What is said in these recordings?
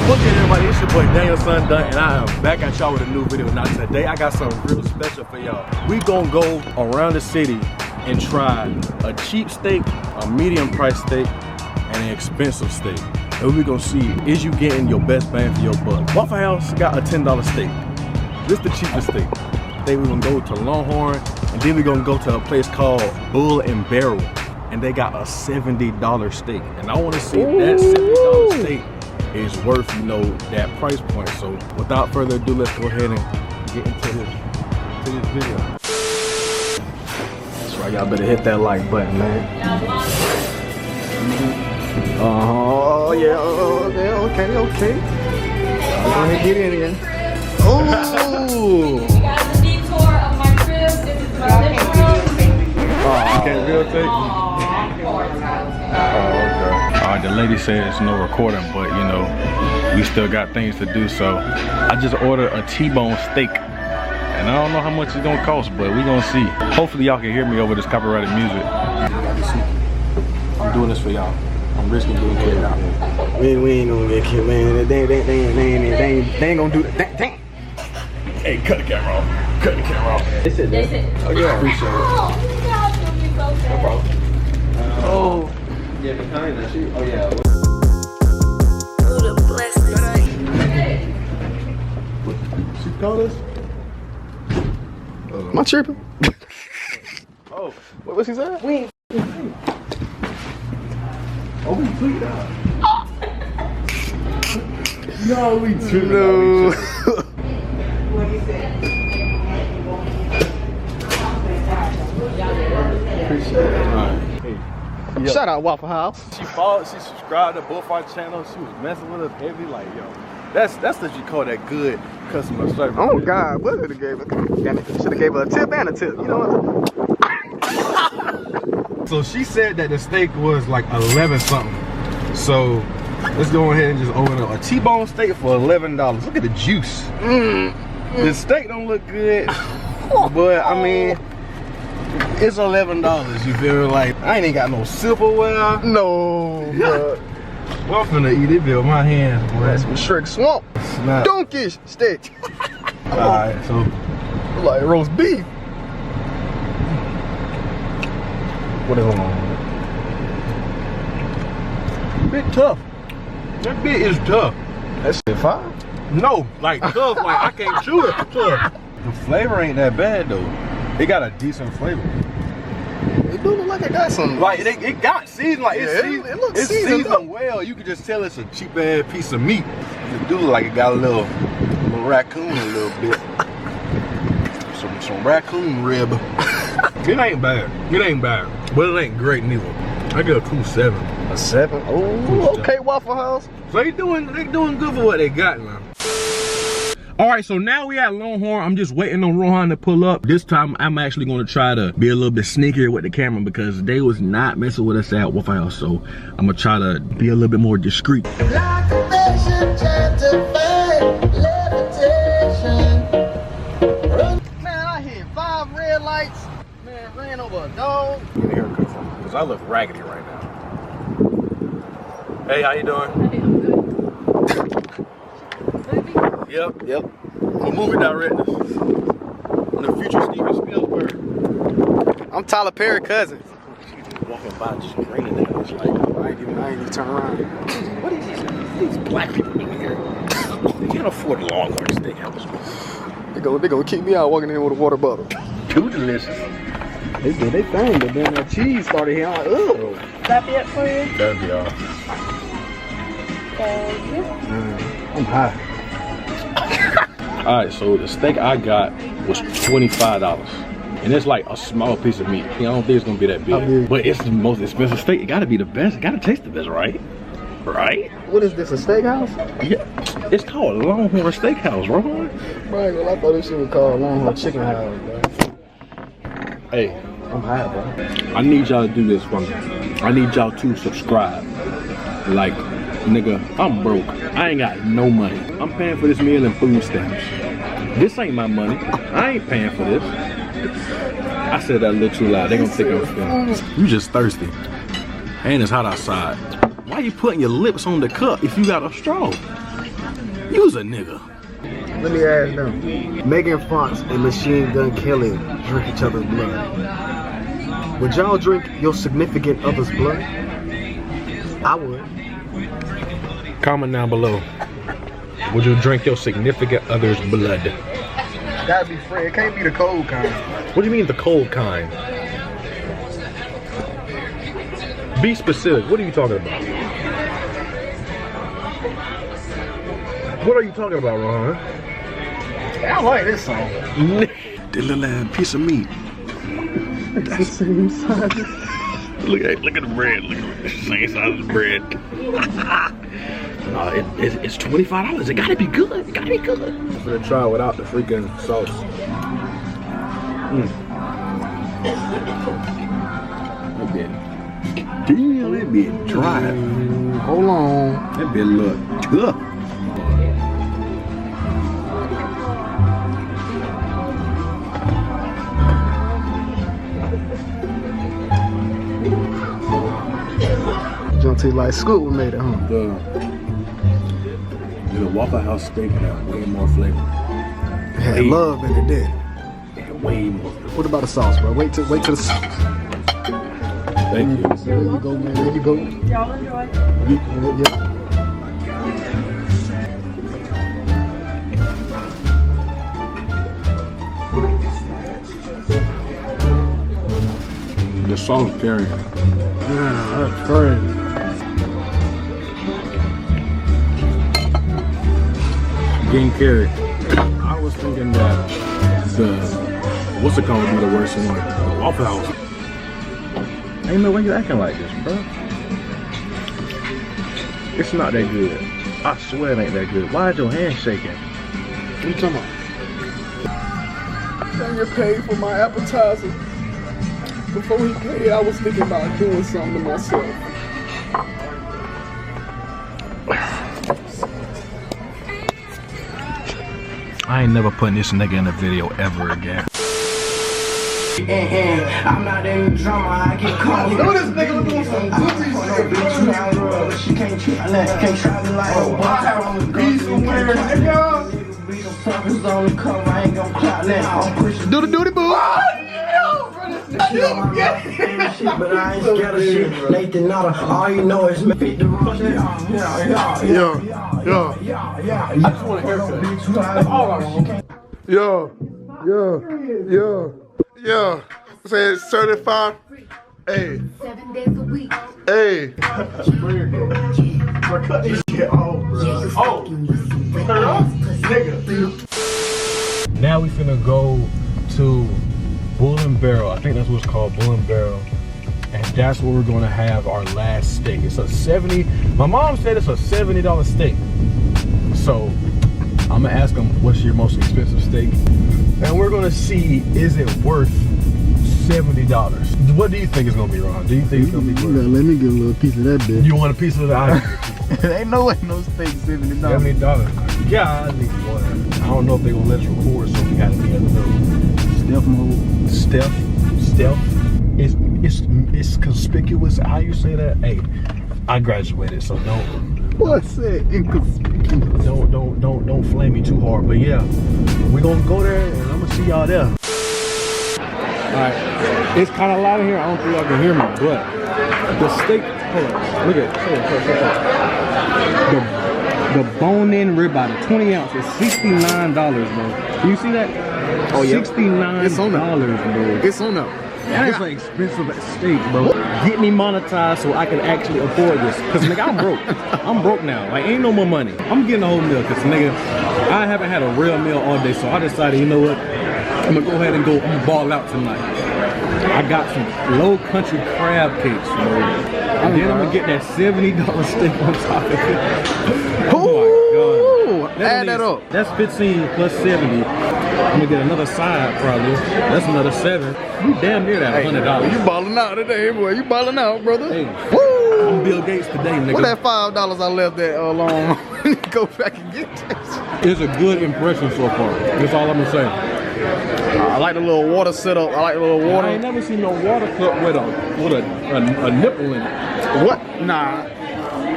What's good, everybody? It's your boy Daniel Son Dunn, and I am back at y'all with a new video. Now today I got something real special for y'all. We gonna go around the city and try a cheap steak, a medium price steak, and an expensive steak. And we gonna see, is you getting your best bang for your buck? Waffle House got a $10 steak. This the cheapest steak. Then we gonna go to Longhorn, and then we gonna go to a place called Bull and Barrel, and they got a $70 steak. And I wanna see if that $70 steak is worth, you know, that price point. So without further ado, let's go ahead and get into this video. That's right, y'all better hit that like button, man. Oh yeah, okay. I'm gonna get in here. Oh! You got the detour of my crib. This is my living room. Oh, you can't videotape? The lady says no recording, but you know, we still got things to do. So I just ordered a Tbone Steak, and I don't know how much it's gonna cost, but we gonna see. Hopefully y'all can hear me over this copyrighted music. I'm doing this for y'all. I'm risking doing it for y'all. We ain't gonna get killed, man. They ain't gonna do that. Dang. Hey, cut the camera off. Cut the camera off. They said that. Oh yeah, I appreciate it. No problem. Oh. Yeah, behind that shit. Oh yeah. Who the blessed She called us? Am I tripping? Oh. What she said? We ain't. Oh, we tweaked out. No, we tweaked out. What do you say? Appreciate it. Alright. Hey. Shout out Waffle House. She followed, she subscribed to both our channels. She was messing with us heavy, like, yo. That's what you call that good customer service. Oh God, what should have gave her? Should have gave her a tip and a tip. You know what? So she said that the steak was like 11 something. So let's go ahead and just open up a Tbone steak for $11. Look at the juice. The steak don't look good, but I mean, it's $11. You feel like I ain't got no silverware. No, bro. Well, I'm finna eat it with my hands, boy. That's some Shrek Swamp. Donkish steak. Alright, so like roast beef. what is on? Bit tough. That bit is tough. That shit fine. No, like tough, like I can't chew it. Tough. The flavor ain't that bad though. It got a decent flavor. It do look like it got some. Like it got seasoned, like Yeah, it looks seasoned seasoned well. You can just tell it's a cheap ass piece of meat. It do look like it got a little raccoon a little bit. Some raccoon rib. It ain't bad. It ain't bad. But it ain't great neither. I get a cool 7. A 7? Oh, okay, Waffle House. So they doing good for what they got now. Alright, so now we at Longhorn. I'm just waiting on Rohan to pull up. This time I'm actually gonna try to be a little bit sneakier with the camera because they was not messing with us at Waffle House. So I'm gonna try to be a little bit more discreet. Man, I hit 5 red lights. Man, ran over a dog. Get a haircut from me because I look raggedy right now. Hey, how you doing? Hey, I'm good. Yep. For movie directors. I'm the future Steven Spielberg. I'm Tyler Perry's cousin. Walking by just grinning at us like, I ain't even turn around. what are these black people doing here? They can't afford Longhorn Steakhouse. They gonna keep me out walking in with a water bottle. Too delicious. They did they thing, but then that cheese started here. I'm like, ugh. That be it for you? That'd be all. Thank you. I'm high. Alright, so the steak I got was $25. And it's like a small piece of meat. I don't think it's gonna be that big. But it's the most expensive steak. It gotta be the best. It gotta taste the best, right? Right? What is this, a steakhouse? Yeah. It's called Longhorn Steakhouse, Rohan. Right, well, I thought this shit was called Longhorn Chicken House, bro. Hey, I'm high, bro. I need y'all to do this for me. I need y'all to subscribe. Like, nigga, I'm broke. I ain't got no money. I'm paying for this meal and food stamps. This ain't my money. I ain't paying for this. I said that a little too loud. They gonna think I'm feeling. You just thirsty. And it's hot outside. Why why you putting your lips on the cup if you got a straw? You's a nigga. Let me ask them. Megan Fox and Machine Gun Kelly drink each other's blood. Would y'all drink your significant other's blood? I would. Comment down below. Would you drink your significant other's blood? Gotta be free. It can't be the cold kind. What do you mean the cold kind? Be specific. What are you talking about? What are you talking about, Ron? I like this song. The little piece of meat. That's the same size. Look at the bread. Look at the same size as the bread. It's $25. It gotta be good. It gotta be good. I'm gonna try it without the freaking sauce. That bit. Damn, that bit dry. Hold on. That bit look tough. Don't taste like Scoop made it, huh? The Waffle House steak had way more flavor. It had love in it, did. It had way more flavor. What about the sauce, bro? Wait till the sauce. Thank you. There you go, man. There you go. Y'all enjoy. Yeah. The sauce carrying. Yeah, that's crazy. Getting carried. I was thinking that the what's it called would be the worst one? The Waffle House. Ain't no way you acting like this, bro. It's not that good. I swear it ain't that good. Why is your hand shaking? What you talking about? You paid for my appetizer. Before he paid, I was thinking about doing something to myself. I ain't never putting this nigga in a video ever again. I'm not in drama, I get caught. Know this nigga doing some goofy shit. She can't travel like a He's weird, nigga. I ain't gonna clout now. I'm pushing. Do the boo. But I ain't scared of shit. Nathan Nutter, all you know is me. Fit the rush. Yeah. I just want a haircut. That's all I want. Yeah. Say it's certified. Hey. 7 days a week. Hey. Cut this shit off, bro. Now we finna go to Bull and Barrel. I think that's what it's called, Bull and Barrel. And that's where we're gonna have our last steak. It's a my mom said it's a $70 steak. So I'm gonna ask them, what's your most expensive steak? And we're gonna see, is it worth $70? What do you think it's gonna be, Ron? Do you think it's gonna be worth? Let me get a little piece of that bitch. You want a piece of the ice? Ain't no way no steak $70. $70. Golly, boy. I don't know if they gonna let us record, so we gotta be in the middle. Stealth mode. Stealth. It's conspicuous. How you say that? Hey, I graduated, so What's that? Inconspicuous. don't flame me too hard. But yeah, we gonna go there, and I'm gonna see y'all there. All right, it's kind of loud in here. I don't think y'all can hear me, but the steak. Hold on, look at the bone-in ribeye, the 20 ounce is $69, bro. Do you see that? Oh yeah. $69, It's on there. bro. It's on there. That's an expensive steak, bro. Get me monetized so I can actually afford this. Cause nigga, I'm broke. I'm broke now. Like, ain't no more money. I'm getting a whole meal. Cause nigga, I haven't had a real meal all day. So I decided, you know what? I'm gonna go ahead and I'm gonna ball out tonight. I got some low country crab cakes, bro. And then I'm gonna get that $70 steak on top of it. Oh my God. Add that up. That's 15 plus 70. I'm gonna get another side probably. That's another 7. You damn near that $100. You balling out today, boy. You balling out, brother. Hey, Woo! I'm Bill Gates today, nigga. What that $5 I left that long? Go back and get that. It's a good impression so far. That's all I'm gonna say. I like the little water setup. I like the little water. I ain't never seen no water cup with a nipple in it. What? Nah.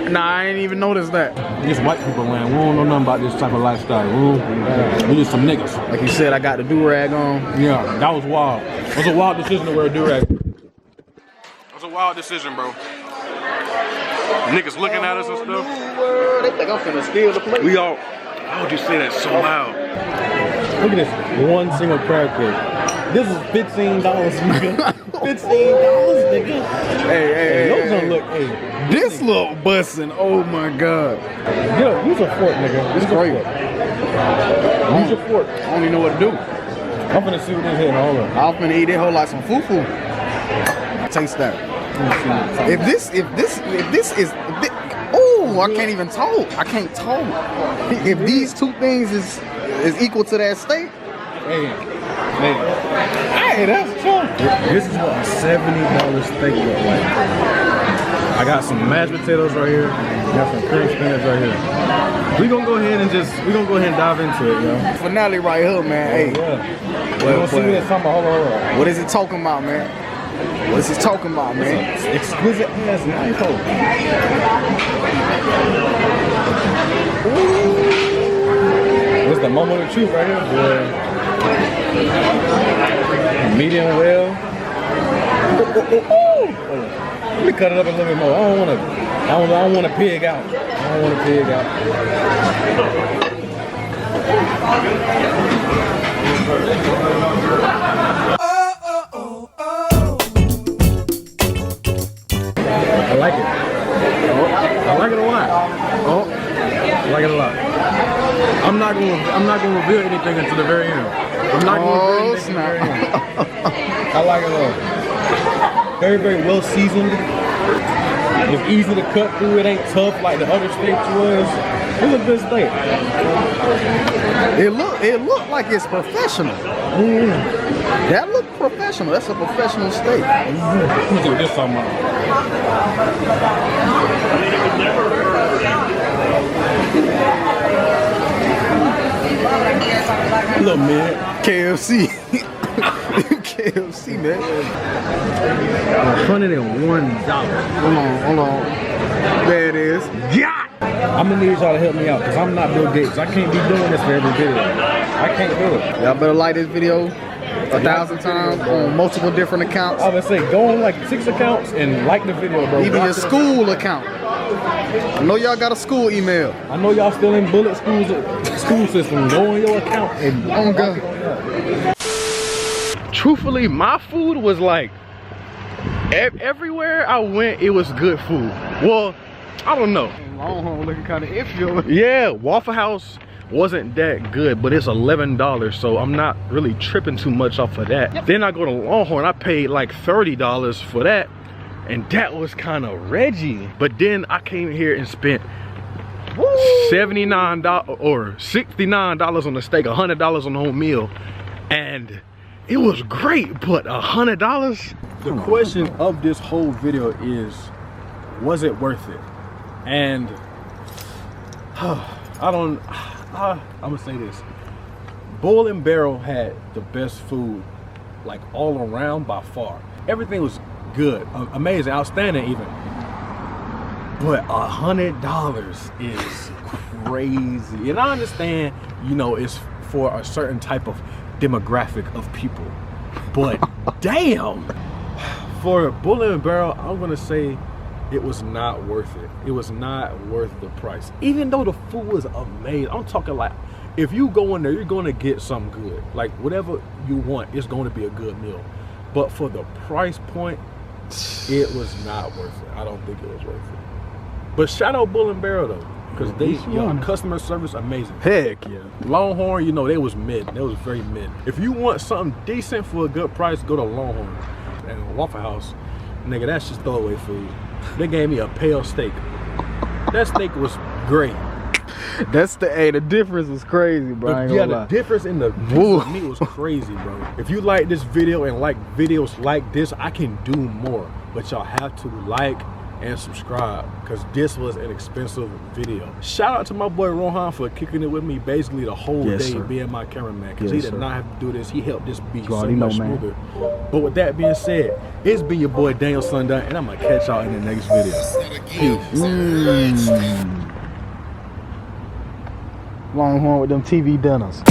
Nah, I ain't even noticed that. This white people land. We don't know nothing about this type of lifestyle. We just some niggas. Like you said, I got the do-rag on. Yeah, that was wild. It was a wild decision to wear a do-rag. It was a wild decision, bro. Niggas looking at us and stuff. They think I'm finna steal the plate. We all, how would you say that so loud? Look at this, one single crab cake. This is $15, nigga. $15, nigga. Hey, Those don't look, hey. This look bussin', oh my God. Yeah, use a fork, nigga. It's great. Use your fork. I don't even know what to do. I'm finna see what this here, hold on. I'm finna eat that whole like some fufu. Taste that. If this is, oh, I can't even talk. I can't talk. If these two things is equal to that steak. Hey, that's true. This is what a $70 steak look like. I got some mashed potatoes right here. Got some cream spinach right here. We gonna go ahead and dive into it, yo. Finale right here, man. Hey. What is it talking about, man? What is it talking about, man? Exquisite ass knife hole. This is the moment of truth right here, boy. Medium well. Let me cut it up a little bit more. I don't want to pig out. I like it. I like it a lot. I like it a lot. I'm not gonna reveal anything until the very end. I'm not gonna reveal anything until the very end. I like it a lot. Very, very well seasoned. It's easy to cut through. It ain't tough like the other steaks was. It's a good steak. It look like it's professional. That look professional. That's a professional steak. Let me see what this talking about. Little man. KFC. KFC, man. $101. Hold on. There it is. Yeah. I'm gonna need y'all to help me out because I'm not Bill Gates. I can't be doing this for every video. I can't do it. Y'all better like this video 1,000 times on multiple different accounts. I would say go on like 6 accounts and like the video, bro. Even your school account. I know y'all got a school email. I know y'all still in bullet school system. Go on your account and Oh God. truthfully, my food was like everywhere I went, it was good food. Well, I don't know. Longhorn looking kind of iffy. Yeah, Waffle House wasn't that good, but it's $11, so I'm not really tripping too much off of that. Yep. Then I go to Longhorn, I paid like $30 for that, and that was kind of Reggie. But then I came here and spent $79 or $69 on the steak, $100 on the whole meal, and it was great. But $100? The question of this whole video is, was it worth it? And I'm gonna say this: Bull and Barrel had the best food, like all around by far. Everything was good, amazing, outstanding even. But $100 is crazy. And I understand, you know, it's for a certain type of demographic of people. But damn, for Bull and Barrel, I'm gonna say it was not worth it. It was not worth the price. Even though the food was amazing. I'm talking like, if you go in there, you're gonna get something good. Like whatever you want, it's gonna be a good meal. But for the price point, it was not worth it. I don't think it was worth it. But shout out Bull and Barrel though, because they, customer service amazing. Heck yeah. Longhorn, you know, they was mid. They was very mid. If you want something decent for a good price, go to Longhorn. And Waffle House, nigga, that's just throwaway food. They gave me a pale steak. That steak was great. That's the difference was crazy, bro. The difference in the meat was crazy, bro. If you like this video and like videos like this, I can do more. But y'all have to like and subscribe, because this was an expensive video. Shout out to my boy Rohan for kicking it with me basically the whole day, being my cameraman, because he did not have to do this. He helped this be so much smoother. But with that being said, it's been your boy Daniel Sundone, and I'm gonna catch y'all in the next video. Longhorn with them TV dinners.